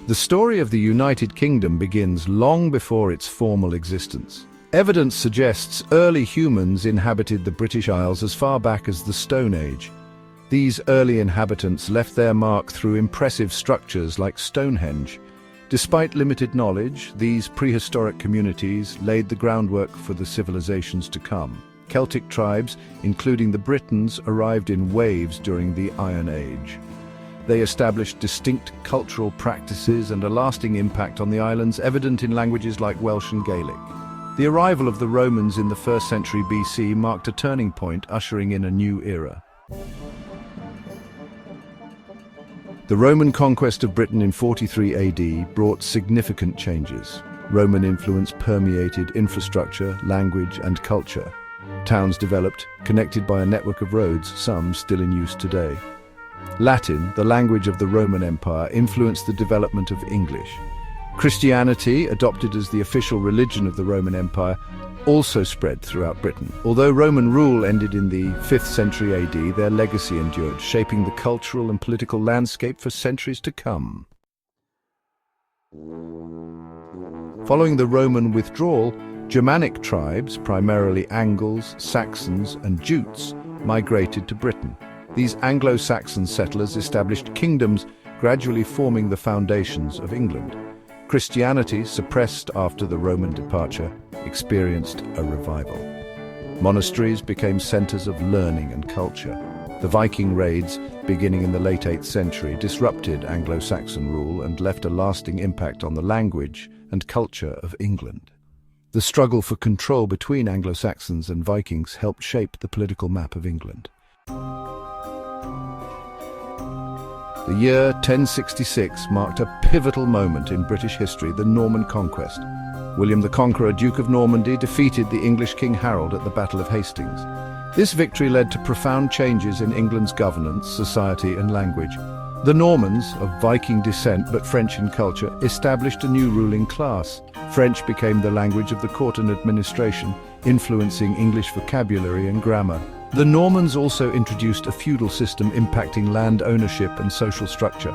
The story of the United Kingdom begins long before its formal existence. Evidence suggests early humans inhabited the British Isles as far back as the Stone Age. These early inhabitants left their mark through impressive structures like Stonehenge. Despite limited knowledge, these prehistoric communities laid the groundwork for the civilizations to come. Celtic tribes, including the Britons, arrived in waves during the Iron Age. They established distinct cultural practices and a lasting impact on the islands, evident in languages like Welsh and Gaelic. The arrival of the Romans in the 1st century BC marked a turning point, ushering in a new era. The Roman conquest of Britain in 43 AD brought significant changes. Roman influence permeated infrastructure, language, and culture. Towns developed, connected by a network of roads, some still in use today. Latin, the language of the Roman Empire, influenced the development of English. Christianity, adopted as the official religion of the Roman Empire, also spread throughout Britain. Although Roman rule ended in the 5th century AD, their legacy endured, shaping the cultural and political landscape for centuries to come. Following the Roman withdrawal, Germanic tribes, primarily Angles, Saxons, and Jutes, migrated to Britain. These Anglo-Saxon settlers established kingdoms, gradually forming the foundations of England. Christianity, suppressed after the Roman departure, experienced a revival. Monasteries became centers of learning and culture. The Viking raids, beginning in the late 8th century, disrupted Anglo-Saxon rule and left a lasting impact on the language and culture of England. The struggle for control between Anglo-Saxons and Vikings helped shape the political map of England. The year 1066 marked a pivotal moment in British history, the Norman Conquest. William the Conqueror, Duke of Normandy, defeated the English King Harold at the Battle of Hastings. This victory led to profound changes in England's governance, society, and language. The Normans, of Viking descent but French in culture, established a new ruling class. French became the language of the court and administration, influencing English vocabulary and grammar. The Normans also introduced a feudal system impacting land ownership and social structure.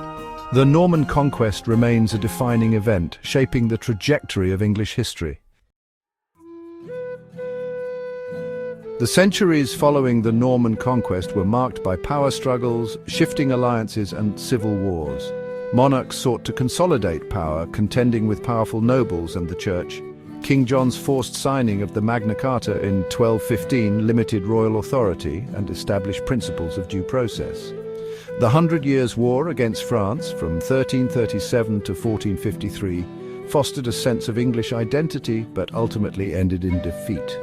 The Norman conquest remains a defining event, shaping the trajectory of English history. The centuries following the Norman conquest were marked by power struggles, shifting alliances, and civil wars. Monarchs sought to consolidate power, contending with powerful nobles and the church. King John's forced signing of the Magna Carta in 1215 limited royal authority and established principles of due process. The Hundred Years' War against France, from 1337 to 1453, fostered a sense of English identity but ultimately ended in defeat.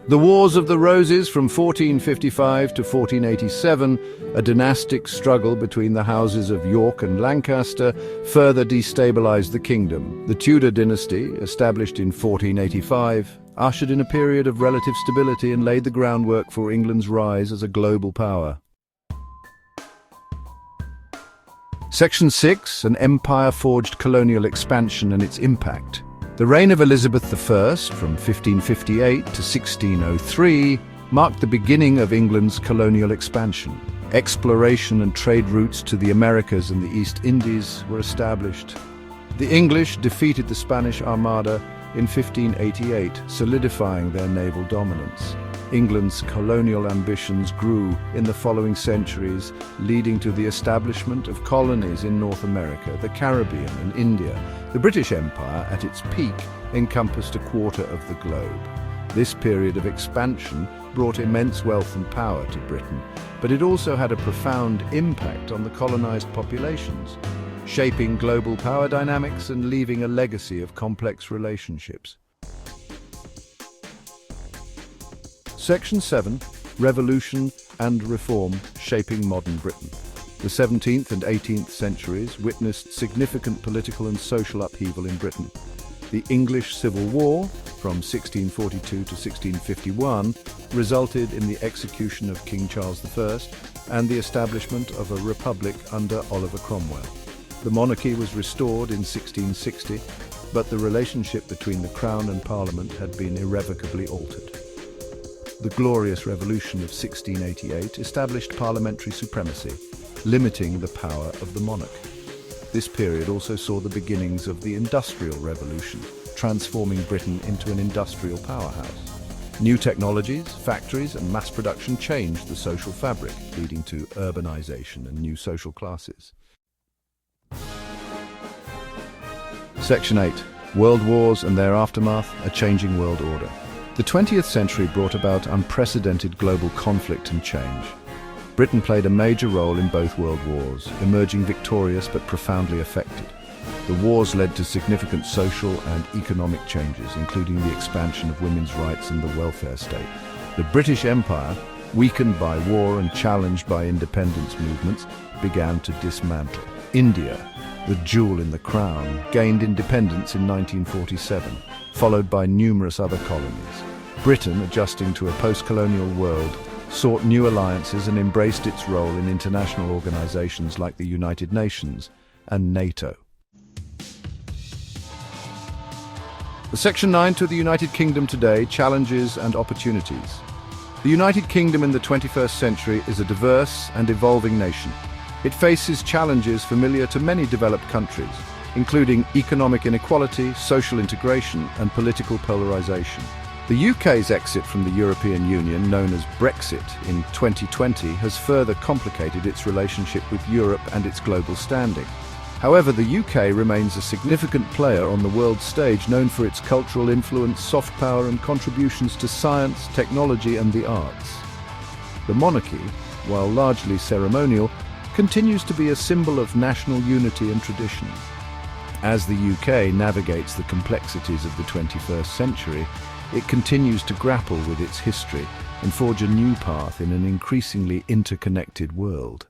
The Wars of the Roses from 1455 to 1487, a dynastic struggle between the houses of York and Lancaster, further destabilized the kingdom. The Tudor dynasty, established in 1485, ushered in a period of relative stability and laid the groundwork for England's rise as a global power. Section 6, an empire-forged colonial expansion and its impact. The reign of Elizabeth I, from 1558 to 1603, marked the beginning of England's colonial expansion. Exploration and trade routes to the Americas and the East Indies were established. The English defeated the Spanish Armada in 1588, solidifying their naval dominance. England's colonial ambitions grew in the following centuries, leading to the establishment of colonies in North America, the Caribbean, and India. The British Empire, at its peak, encompassed a quarter of the globe. This period of expansion brought immense wealth and power to Britain, but it also had a profound impact on the colonized populations, shaping global power dynamics and leaving a legacy of complex relationships. Section 7, Revolution and Reform Shaping Modern Britain. The 17th and 18th centuries witnessed significant political and social upheaval in Britain. The English Civil War, from 1642 to 1651, resulted in the execution of King Charles I and the establishment of a republic under Oliver Cromwell. The monarchy was restored in 1660, but the relationship between the Crown and Parliament had been irrevocably altered. The Glorious Revolution of 1688 established parliamentary supremacy, limiting the power of the monarch. This period also saw the beginnings of the Industrial Revolution, transforming Britain into an industrial powerhouse. New technologies, factories, and mass production changed the social fabric, leading to urbanization and new social classes. Section 8. World Wars and their aftermath, a changing world order. The 20th century brought about unprecedented global conflict and change. Britain played a major role in both world wars, emerging victorious but profoundly affected. The wars led to significant social and economic changes, including the expansion of women's rights and the welfare state. The British Empire, weakened by war and challenged by independence movements, began to dismantle. India, the jewel in the crown, gained independence in 1947, followed by numerous other colonies. Britain, adjusting to a post-colonial world, sought new alliances and embraced its role in international organizations like the United Nations and NATO. Section 9 to the United Kingdom today, challenges and opportunities. The United Kingdom in the 21st century is a diverse and evolving nation. It faces challenges familiar to many developed countries, including economic inequality, social integration, and political polarization. The UK's exit from the European Union, known as Brexit, in 2020 has further complicated its relationship with Europe and its global standing. However, the UK remains a significant player on the world stage, known for its cultural influence, soft power, and contributions to science, technology, and the arts. The monarchy, while largely ceremonial, continues to be a symbol of national unity and tradition. As the UK navigates the complexities of the 21st century, it continues to grapple with its history and forge a new path in an increasingly interconnected world.